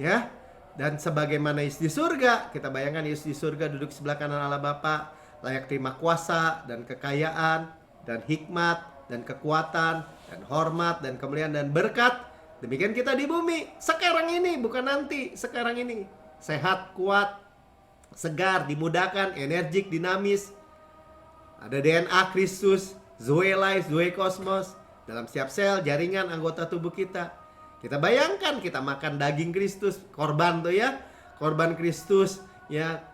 Ya. Dan sebagaimana Yesus di surga, kita bayangkan Yesus di surga duduk sebelah kanan Allah Bapa, layak terima kuasa dan kekayaan dan hikmat dan kekuatan dan hormat dan kemuliaan dan berkat. Demikian kita di bumi sekarang ini, bukan nanti, sekarang ini. Sehat, kuat, segar, dimudahkan, energik, dinamis. Ada DNA Kristus, Zoe Life, Zoe Kosmos dalam setiap sel, jaringan, anggota tubuh kita. Kita bayangkan kita makan daging Kristus, korban tuh ya, korban Kristus ya,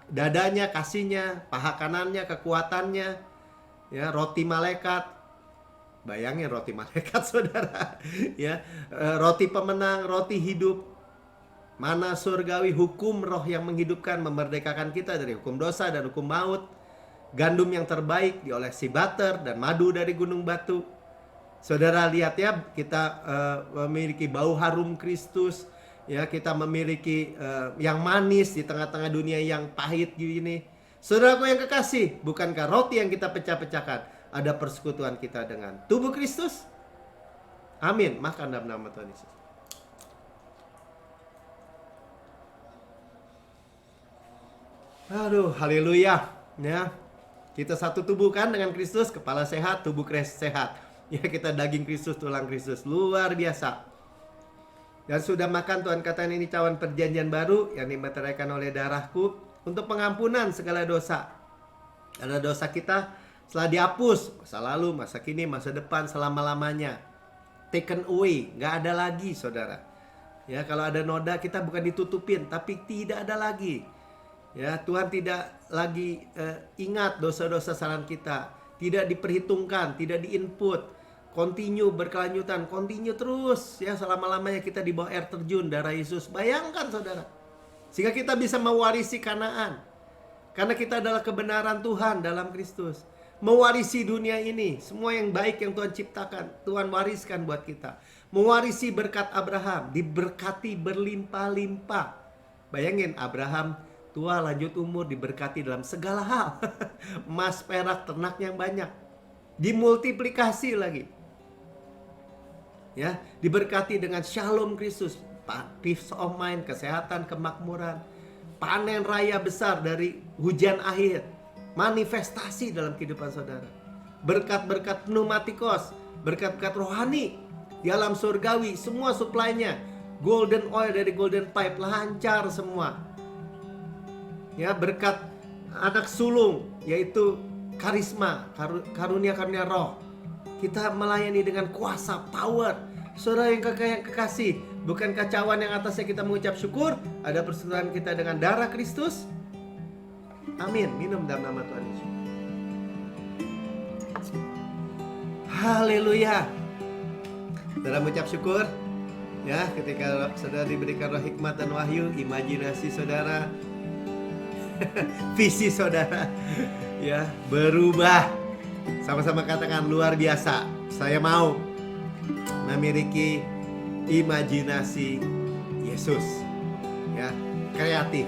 dadanya, kasihnya, paha kanannya, kekuatannya, ya, roti malaikat. Bayangin roti malaikat saudara, ya, roti pemenang, roti hidup, mana surgawi, hukum roh yang menghidupkan, memerdekakan kita dari hukum dosa dan hukum maut. Gandum yang terbaik diolesi butter dan madu dari gunung batu. Saudara lihat ya, kita memiliki bau harum Kristus. Ya, kita memiliki yang manis di tengah-tengah dunia yang pahit gini. Saudaraku yang kekasih, bukankah roti yang kita pecah-pecahkan ada persekutuan kita dengan tubuh Kristus? Amin. Makan dalam nama Tuhan Yesus. Aduh, haleluya. Ya. Kita satu tubuh kan dengan Kristus, kepala sehat, tubuh sehat. Ya, kita daging Kristus, tulang Kristus. Luar biasa. Dan sudah makan, Tuhan katakan, ini cawan perjanjian baru yang dimeteraikan oleh darahku untuk pengampunan segala dosa. Karena dosa kita setelah dihapus, masa lalu, masa kini, masa depan, selama-lamanya. Taken away, nggak ada lagi, saudara. Ya, kalau ada noda, kita bukan ditutupin, tapi tidak ada lagi. Ya, Tuhan tidak lagi ingat dosa-dosa kesalahan kita. Tidak diperhitungkan, tidak diinput. Continue, berkelanjutan, continue terus. Ya, selama-lamanya kita di bawah air terjun darah Yesus. Bayangkan, saudara. Sehingga kita bisa mewarisi Kanaan. Karena kita adalah kebenaran Tuhan dalam Kristus. Mewarisi dunia ini. Semua yang baik yang Tuhan ciptakan, Tuhan wariskan buat kita. Mewarisi berkat Abraham. Diberkati berlimpah-limpah. Bayangin, Abraham tua, lanjut umur, diberkati dalam segala hal. Emas, perak, ternak yang banyak. Dimultiplikasi lagi. Ya, diberkati dengan shalom Kristus, peace of mind, kesehatan, kemakmuran, panen raya besar dari hujan akhir, manifestasi dalam kehidupan saudara. Berkat-berkat pneumatikos, berkat-berkat rohani di alam surgawi, semua suplainya. Golden oil dari golden pipe, lancar semua. Ya, berkat anak sulung, yaitu karisma, karunia-karunia roh. Kita melayani dengan kuasa, power. Saudara yang kekasih, bukan kacauan yang atasnya kita mengucap syukur. Ada persekutuan kita dengan darah Kristus. Amin. Minum dalam nama Tuhan Yesus. Haleluya. Saudara mengucap syukur. Ya, ketika saudara diberikan roh hikmat dan wahyu, imajinasi saudara, visi saudara, ya, berubah. Sama-sama katakan, luar biasa. Saya mau memiliki imajinasi Yesus. Ya, kreatif.